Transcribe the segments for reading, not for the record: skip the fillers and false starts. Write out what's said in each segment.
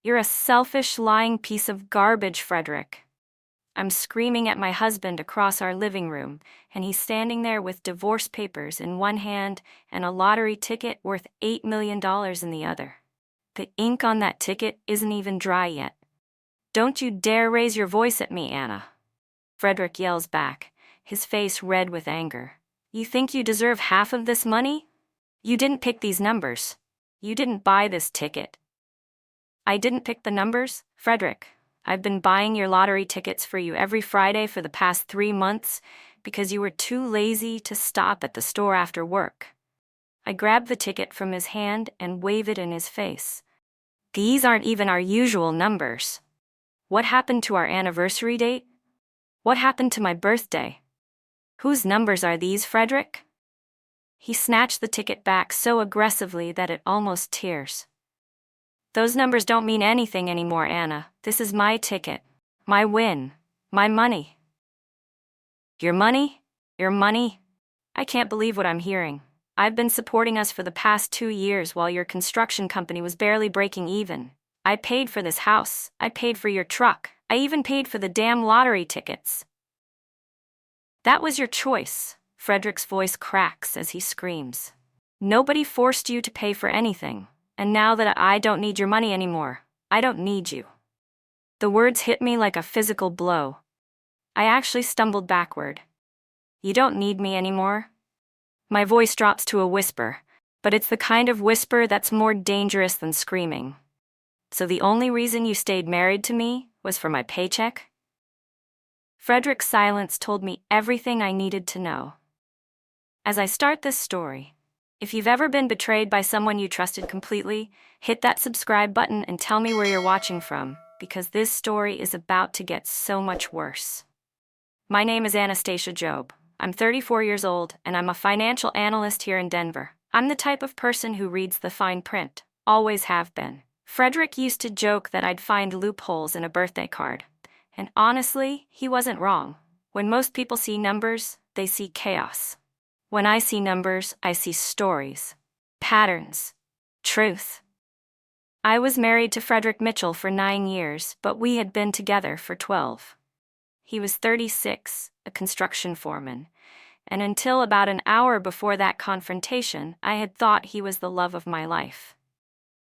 You're a selfish, lying piece of garbage, Frederick. I'm screaming at my husband across our living room, and he's standing there with divorce papers in one hand and a lottery ticket worth $8 million in the other. The ink on that ticket isn't even dry yet. Don't you dare raise your voice at me, Anna. Frederick yells back, his face red with anger. You think you deserve half of this money? You didn't pick these numbers. You didn't buy this ticket. I didn't pick the numbers, Frederick. I've been buying your lottery tickets for you every Friday for the past 3 months because you were too lazy to stop at the store after work. I grabbed the ticket from his hand and waved it in his face. These aren't even our usual numbers. What happened to our anniversary date? What happened to my birthday? Whose numbers are these, Frederick? He snatched the ticket back so aggressively that it almost tears. Those numbers don't mean anything anymore, Anna. This is my ticket. My win. My money. Your money? Your money? I can't believe what I'm hearing. I've been supporting us for the past 2 years while your construction company was barely breaking even. I paid for this house. I paid for your truck. I even paid for the damn lottery tickets. That was your choice. Frederick's voice cracks as he screams. Nobody forced you to pay for anything. And now that I don't need your money anymore, I don't need you. The words hit me like a physical blow. I actually stumbled backward. You don't need me anymore? My voice drops to a whisper, but it's the kind of whisper that's more dangerous than screaming. So the only reason you stayed married to me was for my paycheck? Frederick's silence told me everything I needed to know. As I start this story, if you've ever been betrayed by someone you trusted completely, hit that subscribe button and tell me where you're watching from, because this story is about to get so much worse. My name is Anastasia Job. I'm 34 years old, and I'm a financial analyst here in Denver. I'm the type of person who reads the fine print, always have been. Frederick used to joke that I'd find loopholes in a birthday card. And honestly, he wasn't wrong. When most people see numbers, they see chaos. When I see numbers, I see stories, patterns, truth. I was married to Frederick Mitchell for 9 years, but we had been together for 12. He was 36, a construction foreman, and until about an hour before that confrontation, I had thought he was the love of my life.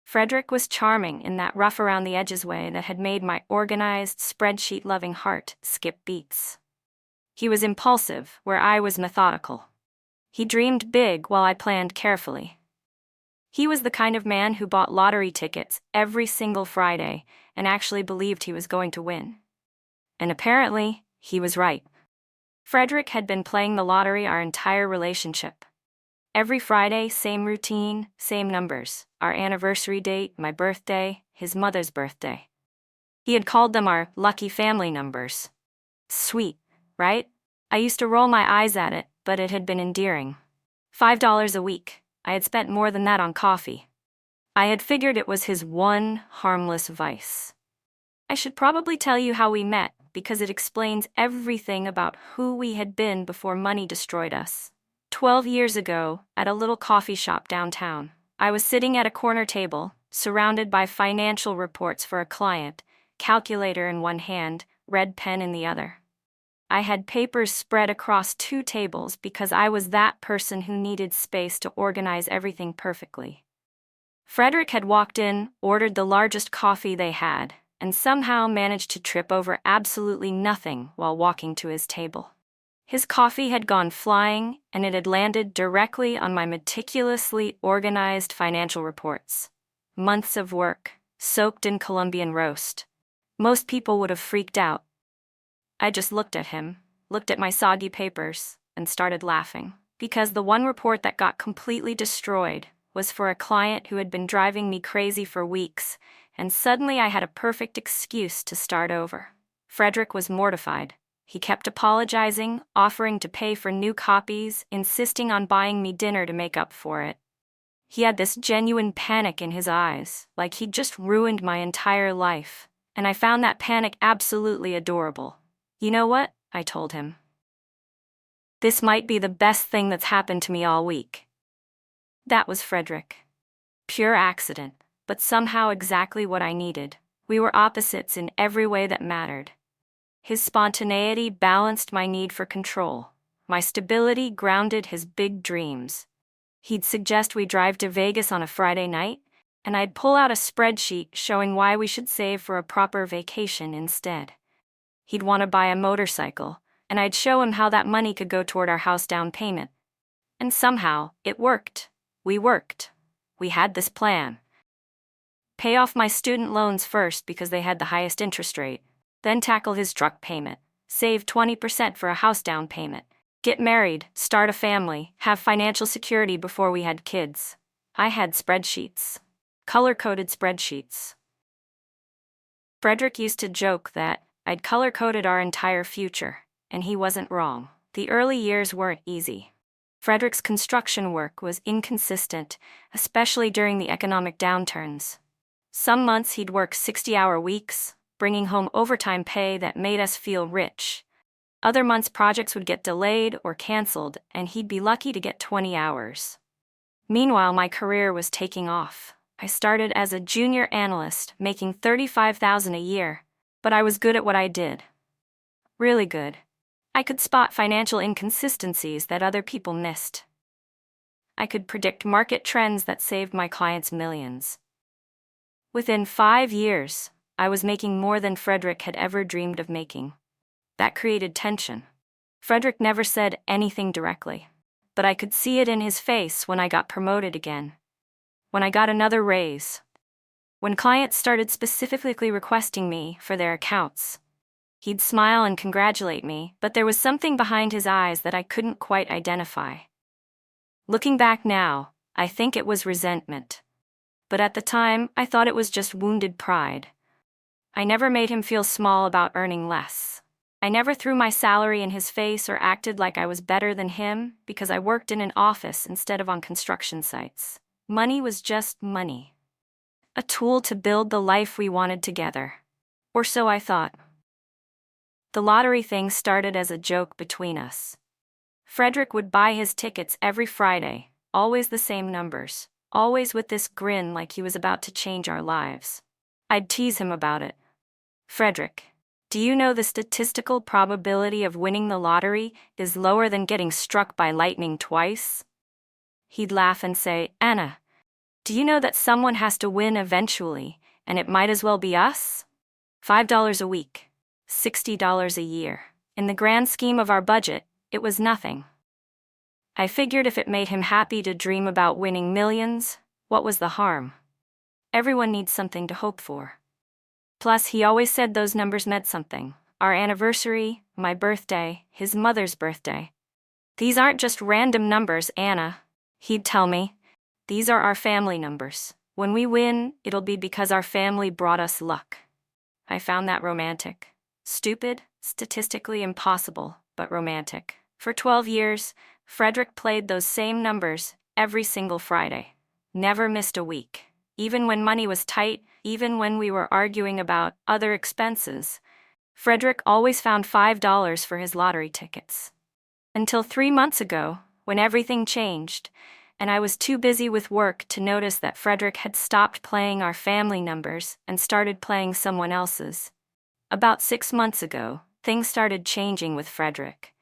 Frederick was charming in that rough-around-the-edges way that had made my organized, spreadsheet-loving heart skip beats. He was impulsive, where I was methodical. He dreamed big while I planned carefully. He was the kind of man who bought lottery tickets every single Friday and actually believed he was going to win. And apparently, he was right. Frederick had been playing the lottery our entire relationship. Every Friday, same routine, same numbers. Our anniversary date, my birthday, his mother's birthday. He had called them our lucky family numbers. Sweet, right? I used to roll my eyes at it, but it had been endearing. $5 a week. I had spent more than that on coffee. I had figured it was his one harmless vice. I should probably tell you how we met, because it explains everything about who we had been before money destroyed us. 12 years ago, at a little coffee shop downtown, I was sitting at a corner table, surrounded by financial reports for a client, calculator in one hand, red pen in the other. I had papers spread across 2 tables because I was that person who needed space to organize everything perfectly. Frederick had walked in, ordered the largest coffee they had, and somehow managed to trip over absolutely nothing while walking to his table. His coffee had gone flying, and it had landed directly on my meticulously organized financial reports. Months of work, soaked in Colombian roast. Most people would have freaked out. I just looked at him, looked at my soggy papers, and started laughing. Because the one report that got completely destroyed was for a client who had been driving me crazy for weeks, and suddenly I had a perfect excuse to start over. Frederick was mortified. He kept apologizing, offering to pay for new copies, insisting on buying me dinner to make up for it. He had this genuine panic in his eyes, like he'd just ruined my entire life, and I found that panic absolutely adorable. You know what? I told him. This might be the best thing that's happened to me all week. That was Frederick. Pure accident. but somehow exactly what I needed. We were opposites in every way that mattered. His spontaneity balanced my need for control. My stability grounded his big dreams. He'd suggest we drive to Vegas on a Friday night, and I'd pull out a spreadsheet showing why we should save for a proper vacation instead. He'd want to buy a motorcycle, and I'd show him how that money could go toward our house down payment. And somehow, it worked. We worked. We had this plan. Pay off my student loans first because they had the highest interest rate, then tackle his truck payment, save 20% for a house down payment, get married, start a family, have financial security before we had kids. I had spreadsheets. Color-coded spreadsheets. Frederick used to joke that I'd color-coded our entire future, and he wasn't wrong. The early years weren't easy. Frederick's construction work was inconsistent, especially during the economic downturns. Some months he'd work 60-hour weeks, bringing home overtime pay that made us feel rich. Other months projects would get delayed or canceled, and he'd be lucky to get 20 hours. Meanwhile, my career was taking off. I started as a junior analyst, making $35,000 a year, but I was good at what I did. Really good. I could spot financial inconsistencies that other people missed. I could predict market trends that saved my clients millions. Within 5 years, I was making more than Frederick had ever dreamed of making. That created tension. Frederick never said anything directly, but I could see it in his face when I got promoted again. When I got another raise. When clients started specifically requesting me for their accounts. He'd smile and congratulate me, but there was something behind his eyes that I couldn't quite identify. Looking back now, I think it was resentment. But at the time, I thought it was just wounded pride. I never made him feel small about earning less. I never threw my salary in his face or acted like I was better than him because I worked in an office instead of on construction sites. Money was just money. A tool to build the life we wanted together. Or so I thought. The lottery thing started as a joke between us. Frederick would buy his tickets every Friday, always the same numbers, always with this grin like he was about to change our lives. I'd tease him about it. Frederick, do you know the statistical probability of winning the lottery is lower than getting struck by lightning twice? He'd laugh and say, Anna, do you know that someone has to win eventually, and it might as well be us? $5 a week, $60 a year. In the grand scheme of our budget, it was nothing. I figured if it made him happy to dream about winning millions, what was the harm? Everyone needs something to hope for. Plus, he always said those numbers meant something. Our anniversary, my birthday, his mother's birthday. These aren't just random numbers, Anna. He'd tell me, these are our family numbers. When we win, it'll be because our family brought us luck. I found that romantic. Stupid, statistically impossible, but romantic. For 12 years, Frederick played those same numbers every single Friday. Never missed a week. Even when money was tight, even when we were arguing about other expenses, Frederick always found $5 for his lottery tickets. Until 3 months ago, when everything changed, and I was too busy with work to notice that Frederick had stopped playing our family numbers and started playing someone else's. About 6 months ago, things started changing with Frederick.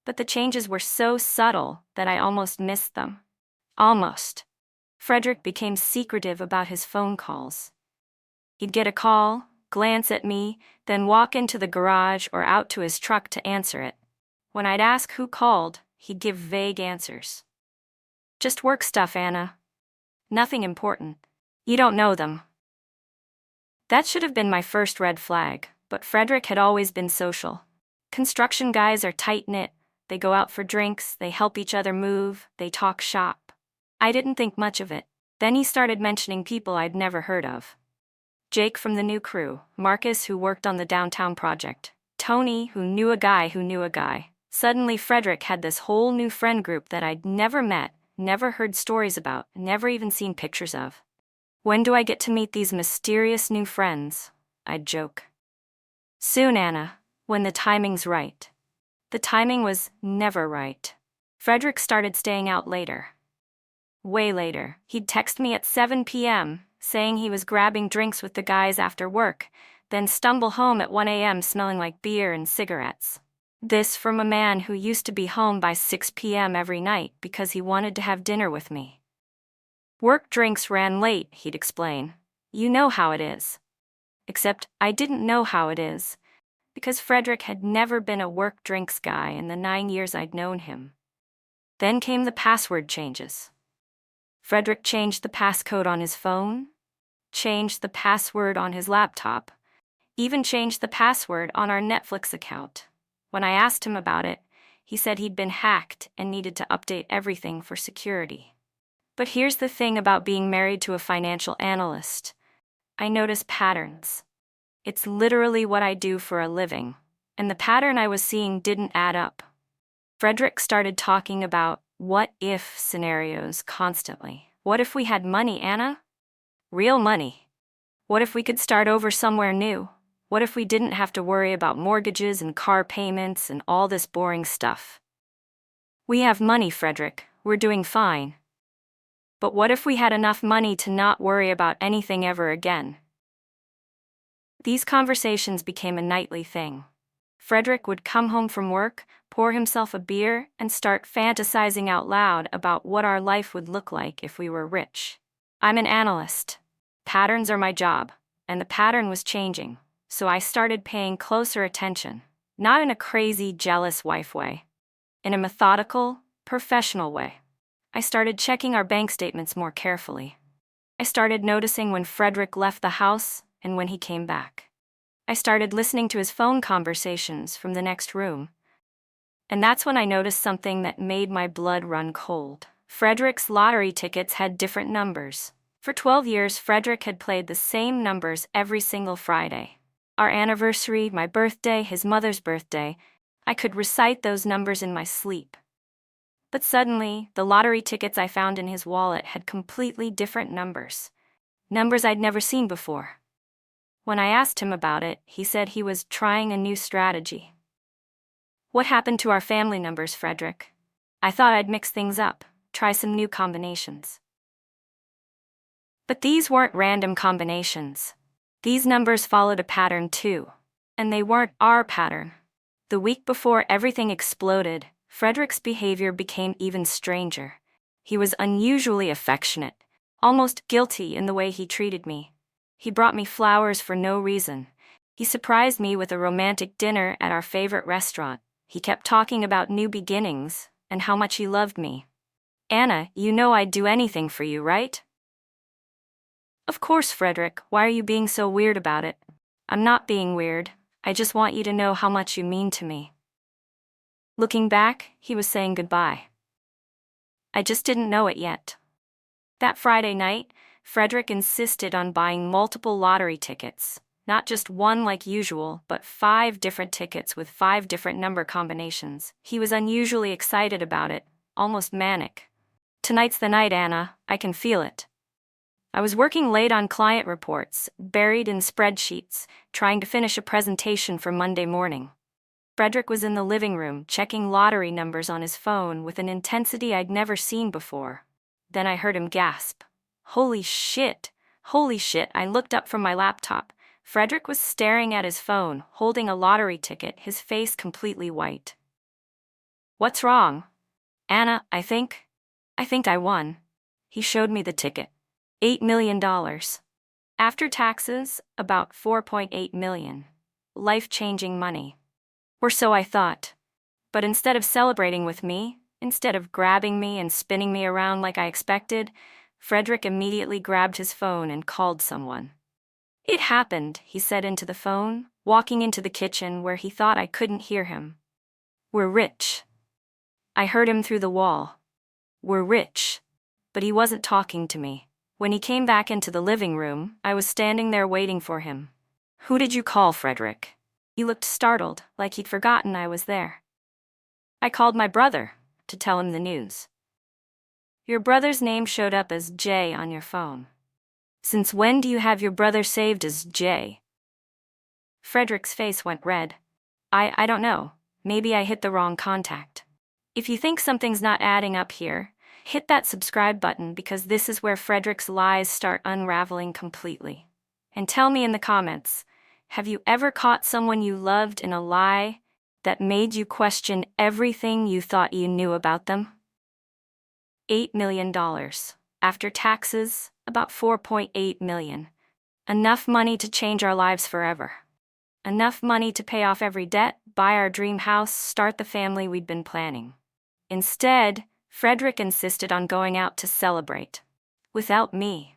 But the changes were so subtle that I almost missed them. Almost. Frederick became secretive about his phone calls. He'd get a call, glance at me, then walk into the garage or out to his truck to answer it. When I'd ask who called, he'd give vague answers. Just work stuff, Anna. Nothing important. You don't know them. That should have been my first red flag, but Frederick had always been social. Construction guys are tight-knit. They go out for drinks, they help each other move, they talk shop. I didn't think much of it. Then he started mentioning people I'd never heard of. Jake from the new crew, Marcus who worked on the downtown project, Tony who knew a guy who knew a guy. Suddenly Frederick had this whole new friend group that I'd never met, never heard stories about, never even seen pictures of. When do I get to meet these mysterious new friends? I'd joke. Soon, Anna, when the timing's right. The timing was never right. Frederick started staying out later. Way later. He'd text me at 7 p.m., saying he was grabbing drinks with the guys after work, then stumble home at 1 a.m. smelling like beer and cigarettes. This from a man who used to be home by 6 p.m. every night because he wanted to have dinner with me. Work drinks ran late, he'd explain. You know how it is. Except I didn't know how it is, because Frederick had never been a work drinks guy in the 9 years I'd known him. Then came the password changes. Frederick changed the passcode on his phone, changed the password on his laptop, even changed the password on our Netflix account. When I asked him about it, he said he'd been hacked and needed to update everything for security. But here's the thing about being married to a financial analyst. I notice patterns. It's literally what I do for a living, and the pattern I was seeing didn't add up. Frederick started talking about what-if scenarios constantly. What if we had money, Anna? Real money. What if we could start over somewhere new? What if we didn't have to worry about mortgages and car payments and all this boring stuff? We have money, Frederick. We're doing fine. But what if we had enough money to not worry about anything ever again? These conversations became a nightly thing. Frederick would come home from work, pour himself a beer, and start fantasizing out loud about what our life would look like if we were rich. I'm an analyst. Patterns are my job, and the pattern was changing, so I started paying closer attention, not in a crazy, jealous wife way, in a methodical, professional way. I started checking our bank statements more carefully. I started noticing when Frederick left the house and when he came back. I started listening to his phone conversations from the next room. And that's when I noticed something that made my blood run cold. Frederick's lottery tickets had different numbers. For 12 years, Frederick had played the same numbers every single Friday. Our anniversary, my birthday, his mother's birthday. I could recite those numbers in my sleep. But suddenly, the lottery tickets I found in his wallet had completely different numbers. Numbers I'd never seen before. When I asked him about it, he said he was trying a new strategy. What happened to our family numbers, Frederick? I thought I'd mix things up, try some new combinations. But these weren't random combinations. These numbers followed a pattern too. And they weren't our pattern. The week before everything exploded, Frederick's behavior became even stranger. He was unusually affectionate, almost guilty in the way he treated me. He brought me flowers for no reason. He surprised me with a romantic dinner at our favorite restaurant. He kept talking about new beginnings and how much he loved me. Anna, you know I'd do anything for you, right? Of course, Frederick. Why are you being so weird about it? I'm not being weird. I just want you to know how much you mean to me. Looking back, he was saying goodbye. I just didn't know it yet. That Friday night, Frederick insisted on buying multiple lottery tickets, not just one like usual, but 5 different tickets with 5 different number combinations. He was unusually excited about it, almost manic. Tonight's the night, Anna, I can feel it. I was working late on client reports, buried in spreadsheets, trying to finish a presentation for Monday morning. Frederick was in the living room, checking lottery numbers on his phone with an intensity I'd never seen before. Then I heard him gasp. Holy shit! Holy shit! I looked up from my laptop. Frederick was staring at his phone, holding a lottery ticket, his face completely white. What's wrong? Anna, I think I won. He showed me the ticket. $8 million. After taxes, about 4.8 million. Life-changing money. Or so I thought. But instead of celebrating with me, instead of grabbing me and spinning me around like I expected, Frederick immediately grabbed his phone and called someone. It happened, he said into the phone, walking into the kitchen where he thought I couldn't hear him. We're rich. I heard him through the wall. We're rich. But he wasn't talking to me. When he came back into the living room, I was standing there waiting for him. Who did you call, Frederick? He looked startled, like he'd forgotten I was there. I called my brother to tell him the news. Your brother's name showed up as Jay on your phone. Since when do you have your brother saved as Jay? Frederick's face went red. I don't know. Maybe I hit the wrong contact. If you think something's not adding up here, Hit that subscribe button because this is where Frederick's lies start unraveling completely. And tell me in the comments, have you ever caught someone you loved in a lie that made you question everything you thought you knew about them? $8 million. After taxes, about $4.8 million. Enough money to change our lives forever. Enough money to pay off every debt, buy our dream house, start the family we'd been planning. Instead, Frederick insisted on going out to celebrate. Without me.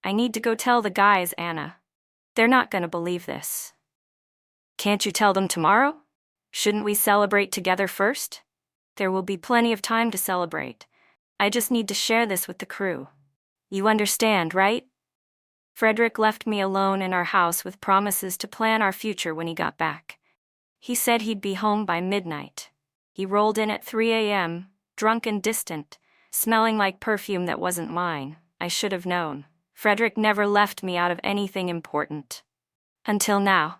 I need to go tell the guys, Anna. They're not gonna believe this. Can't you tell them tomorrow? Shouldn't we celebrate together first? There will be plenty of time to celebrate. I just need to share this with the crew. You understand, right? Frederick left me alone in our house with promises to plan our future when he got back. He said he'd be home by midnight. He rolled in at 3 a.m., drunk and distant, smelling like perfume that wasn't mine. I should have known. Frederick never left me out of anything important. Until now.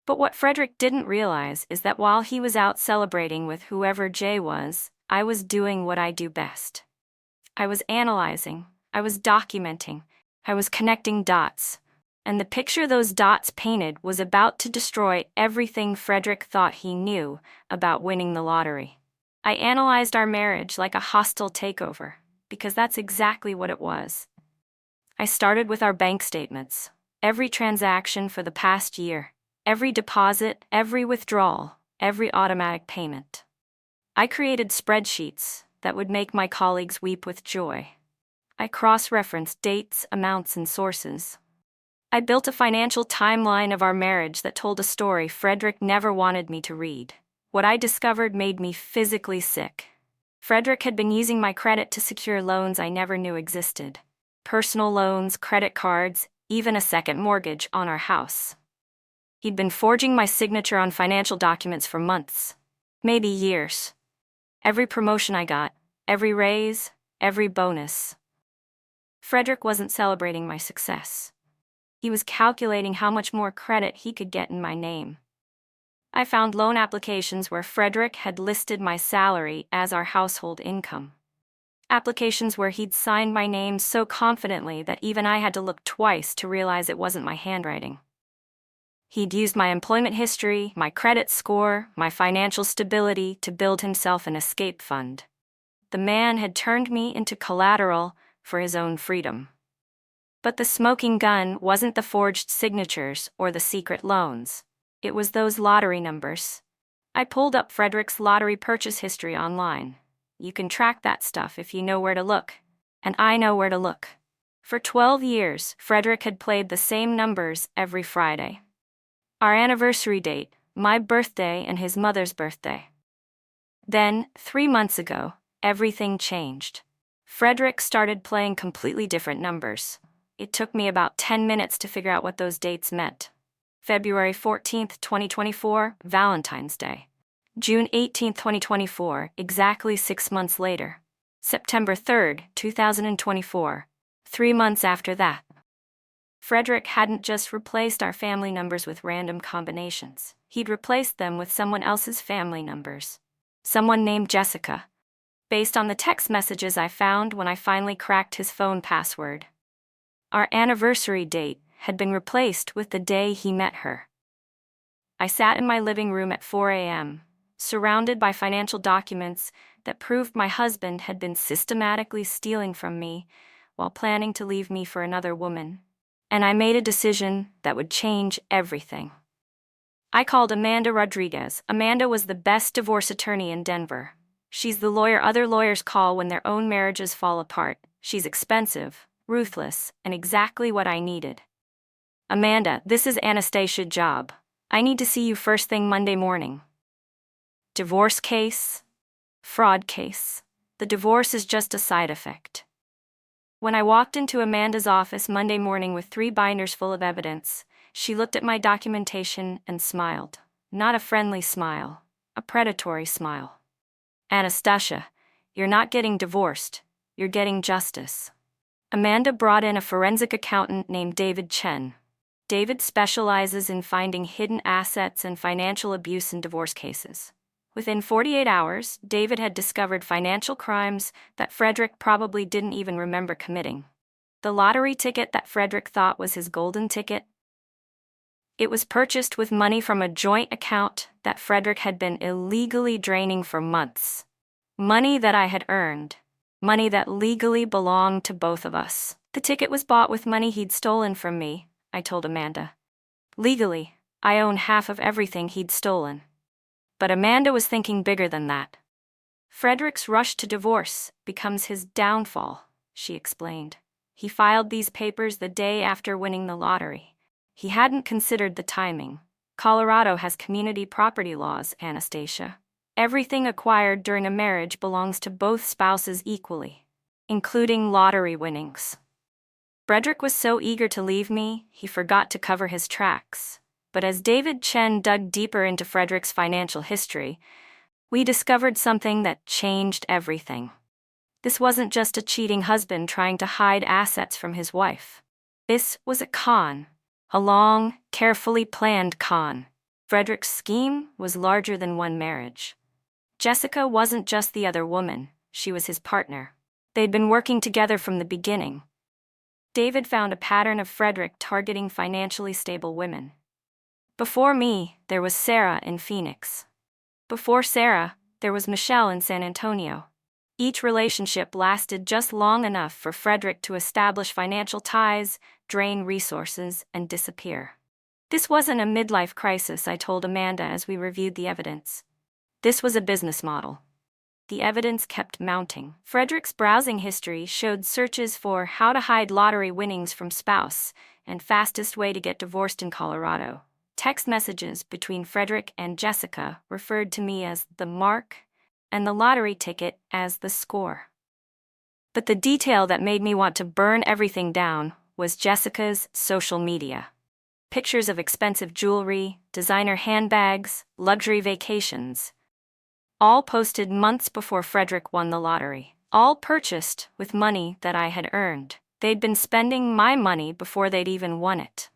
But what Frederick didn't realize is that while he was out celebrating with whoever Jay was, I was doing what I do best. I was analyzing, I was documenting, I was connecting dots. And the picture those dots painted was about to destroy everything Frederick thought he knew about winning the lottery. I analyzed our marriage like a hostile takeover, because that's exactly what it was. I started with our bank statements, every transaction for the past year, every deposit, every withdrawal, every automatic payment. I created spreadsheets that would make my colleagues weep with joy. I cross-referenced dates, amounts, and sources. I built a financial timeline of our marriage that told a story Frederick never wanted me to read. What I discovered made me physically sick. Frederick had been using my credit to secure loans I never knew existed. Personal loans, credit cards, even a second mortgage on our house. He'd been forging my signature on financial documents for months, maybe years. Every promotion I got, every raise, every bonus. Frederick wasn't celebrating my success. He was calculating how much more credit he could get in my name. I found loan applications where Frederick had listed my salary as our household income. Applications where he'd signed my name so confidently that even I had to look twice to realize it wasn't my handwriting. He'd used my employment history, my credit score, my financial stability to build himself an escape fund. The man had turned me into collateral for his own freedom. But the smoking gun wasn't the forged signatures or the secret loans. It was those lottery numbers. I pulled up Frederick's lottery purchase history online. You can track that stuff if you know where to look. And I know where to look. For 12 years, Frederick had played the same numbers every Friday. Our anniversary date, my birthday and his mother's birthday. Then, 3 months ago, everything changed. Frederick started playing completely different numbers. It took me about 10 minutes to figure out what those dates meant. February 14th, 2024, Valentine's Day. June 18, 2024, exactly 6 months later. September 3rd, 2024, 3 months after that. Frederick hadn't just replaced our family numbers with random combinations. He'd replaced them with someone else's family numbers. Someone named Jessica, based on the text messages I found when I finally cracked his phone password. Our anniversary date had been replaced with the day he met her. I sat in my living room at 4 a.m., surrounded by financial documents that proved my husband had been systematically stealing from me while planning to leave me for another woman. And I made a decision that would change everything. I called Amanda Rodriguez. Amanda was the best divorce attorney in Denver. She's the lawyer other lawyers call when their own marriages fall apart. She's expensive, ruthless, and exactly what I needed. Amanda, this is Anastasia Job. I need to see you first thing Monday morning. Divorce case? Fraud case. The divorce is just a side effect. When I walked into Amanda's office Monday morning with 3 binders full of evidence, she looked at my documentation and smiled. Not a friendly smile, a predatory smile. Anastasia, you're not getting divorced, you're getting justice. Amanda brought in a forensic accountant named David Chen. David specializes in finding hidden assets and financial abuse in divorce cases. Within 48 hours, David had discovered financial crimes that Frederick probably didn't even remember committing. The lottery ticket that Frederick thought was his golden ticket. It was purchased with money from a joint account that Frederick had been illegally draining for months. Money that I had earned. Money that legally belonged to both of us. The ticket was bought with money he'd stolen from me, I told Amanda. Legally, I own half of everything he'd stolen. But Amanda was thinking bigger than that. Frederick's rush to divorce becomes his downfall, she explained. He filed these papers the day after winning the lottery. He hadn't considered the timing. Colorado has community property laws, Anastasia. Everything acquired during a marriage belongs to both spouses equally, including lottery winnings. Frederick was so eager to leave me, he forgot to cover his tracks. But as David Chen dug deeper into Frederick's financial history, we discovered something that changed everything. This wasn't just a cheating husband trying to hide assets from his wife. This was a con. A long, carefully planned con. Frederick's scheme was larger than one marriage. Jessica wasn't just the other woman, she was his partner. They'd been working together from the beginning. David found a pattern of Frederick targeting financially stable women. Before me, there was Sarah in Phoenix. Before Sarah, there was Michelle in San Antonio. Each relationship lasted just long enough for Frederick to establish financial ties, drain resources, and disappear. This wasn't a midlife crisis, I told Amanda as we reviewed the evidence. This was a business model. The evidence kept mounting. Frederick's browsing history showed searches for how to hide lottery winnings from spouse and fastest way to get divorced in Colorado. Text messages between Frederick and Jessica referred to me as the mark and the lottery ticket as the score. But the detail that made me want to burn everything down was Jessica's social media. Pictures of expensive jewelry, designer handbags, luxury vacations. All posted months before Frederick won the lottery. All purchased with money that I had earned. They'd been spending my money before they'd even won it.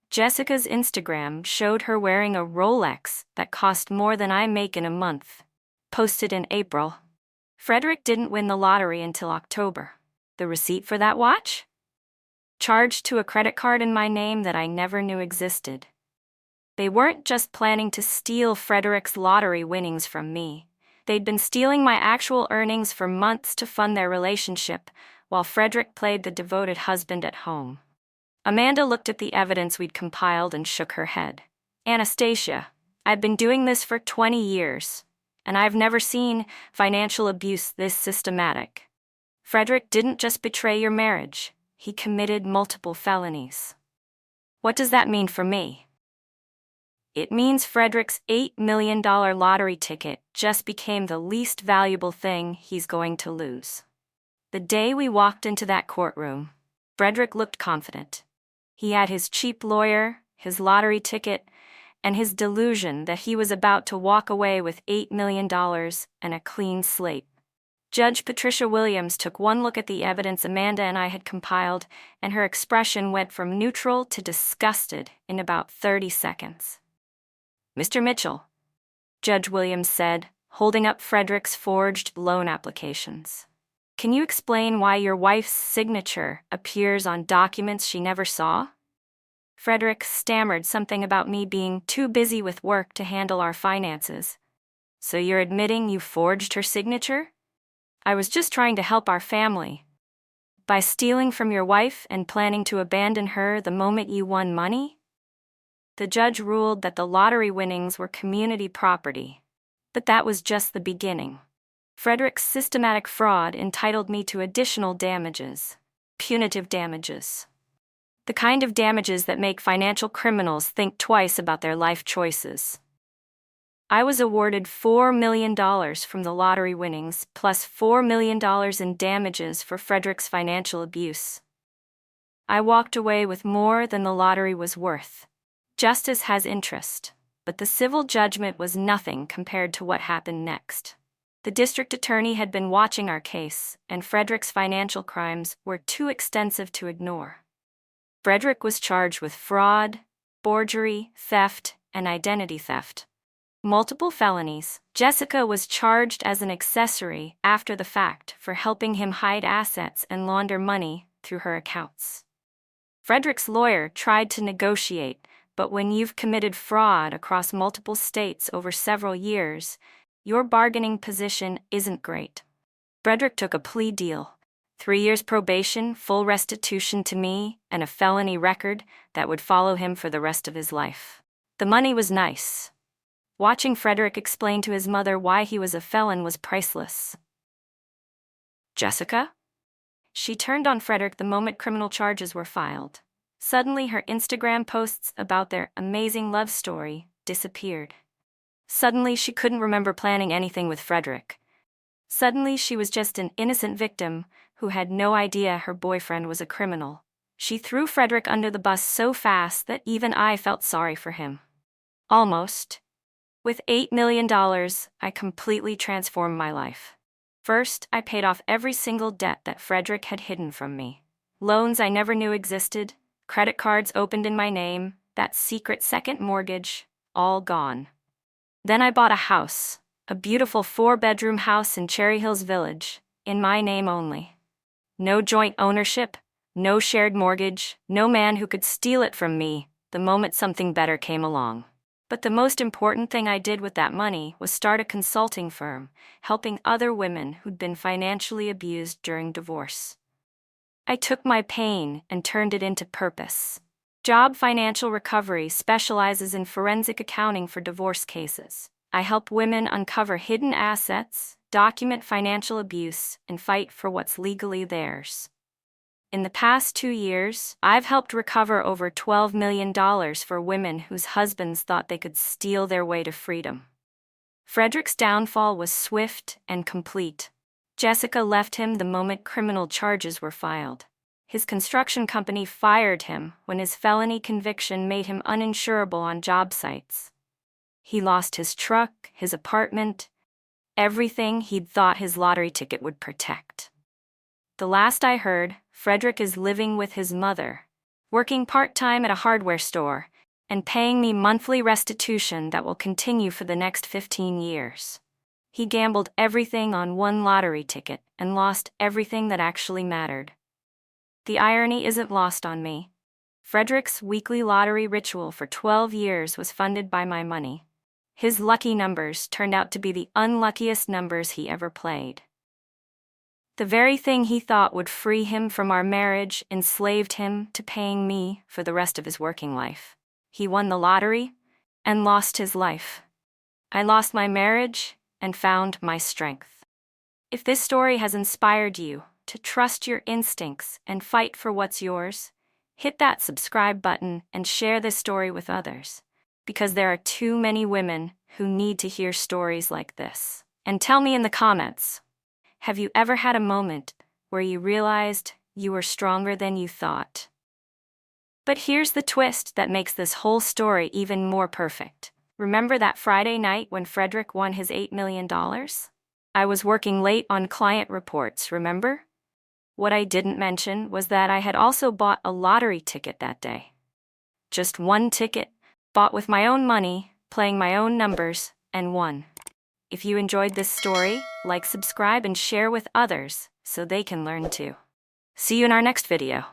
Jessica's Instagram showed her wearing a Rolex that cost more than I make in a month. Posted in April. Frederick didn't win the lottery until October. The receipt for that watch? Charged to a credit card in my name that I never knew existed. They weren't just planning to steal Frederick's lottery winnings from me. They'd been stealing my actual earnings for months to fund their relationship, while Frederick played the devoted husband at home. Amanda looked at the evidence we'd compiled and shook her head. Anastasia, I've been doing this for 20 years, and I've never seen financial abuse this systematic. Frederick didn't just betray your marriage, he committed multiple felonies. What does that mean for me? It means Frederick's $8 million lottery ticket just became the least valuable thing he's going to lose. The day we walked into that courtroom, Frederick looked confident. He had his cheap lawyer, his lottery ticket, and his delusion that he was about to walk away with $8 million and a clean slate. Judge Patricia Williams took one look at the evidence Amanda and I had compiled, and her expression went from neutral to disgusted in about 30 seconds. Mr. Mitchell, Judge Williams said, holding up Frederick's forged loan applications. Can you explain why your wife's signature appears on documents she never saw? Frederick stammered something about me being too busy with work to handle our finances. So you're admitting you forged her signature? I was just trying to help our family. By stealing from your wife and planning to abandon her the moment you won money? The judge ruled that the lottery winnings were community property. But that was just the beginning. Frederick's systematic fraud entitled me to additional damages. Punitive damages. The kind of damages that make financial criminals think twice about their life choices. I was awarded $4 million from the lottery winnings, plus $4 million in damages for Frederick's financial abuse. I walked away with more than the lottery was worth. Justice has interest, but the civil judgment was nothing compared to what happened next. The district attorney had been watching our case, and Frederick's financial crimes were too extensive to ignore. Frederick was charged with fraud, forgery, theft, and identity theft. multiple felonies. Jessica was charged as an accessory after the fact for helping him hide assets and launder money through her accounts. Frederick's lawyer tried to negotiate, but when you've committed fraud across multiple states over several years, your bargaining position isn't great. Frederick took a plea deal. 3 years probation, full restitution to me, and a felony record that would follow him for the rest of his life. The money was nice. Watching Frederick explain to his mother why he was a felon was priceless. Jessica? She turned on Frederick the moment criminal charges were filed. Suddenly, her Instagram posts about their amazing love story disappeared. Suddenly, she couldn't remember planning anything with Frederick. Suddenly, she was just an innocent victim who had no idea her boyfriend was a criminal. She threw Frederick under the bus so fast that even I felt sorry for him. Almost. With $8 million, I completely transformed my life. First, I paid off every single debt that Frederick had hidden from me. Loans I never knew existed, credit cards opened in my name, that secret second mortgage, all gone. Then I bought a house, a beautiful 4-bedroom house in Cherry Hills Village, in my name only. No joint ownership, no shared mortgage, no man who could steal it from me the moment something better came along. But the most important thing I did with that money was start a consulting firm, helping other women who'd been financially abused during divorce. I took my pain and turned it into purpose. Job Financial Recovery specializes in forensic accounting for divorce cases. I help women uncover hidden assets, document financial abuse, and fight for what's legally theirs. In the past 2 years, I've helped recover over $12 million for women whose husbands thought they could steal their way to freedom. Frederick's downfall was swift and complete. Jessica left him the moment criminal charges were filed. His construction company fired him when his felony conviction made him uninsurable on job sites. He lost his truck, his apartment, everything he'd thought his lottery ticket would protect. The last I heard, Frederick is living with his mother, working part-time at a hardware store, and paying me monthly restitution that will continue for the next 15 years. He gambled everything on one lottery ticket and lost everything that actually mattered. The irony isn't lost on me. Frederick's weekly lottery ritual for 12 years was funded by my money. His lucky numbers turned out to be the unluckiest numbers he ever played. The very thing he thought would free him from our marriage enslaved him to paying me for the rest of his working life. He won the lottery and lost his life. I lost my marriage and found my strength. If this story has inspired you to trust your instincts and fight for what's yours, hit that subscribe button and share this story with others, because there are too many women who need to hear stories like this. And tell me in the comments, have you ever had a moment where you realized you were stronger than you thought? But here's the twist that makes this whole story even more perfect. Remember that Friday night when Frederick won his $8 million? I was working late on client reports, remember? What I didn't mention was that I had also bought a lottery ticket that day. Just one ticket, bought with my own money, playing my own numbers, and won. If you enjoyed this story, like, subscribe, and share with others so they can learn too. See you in our next video.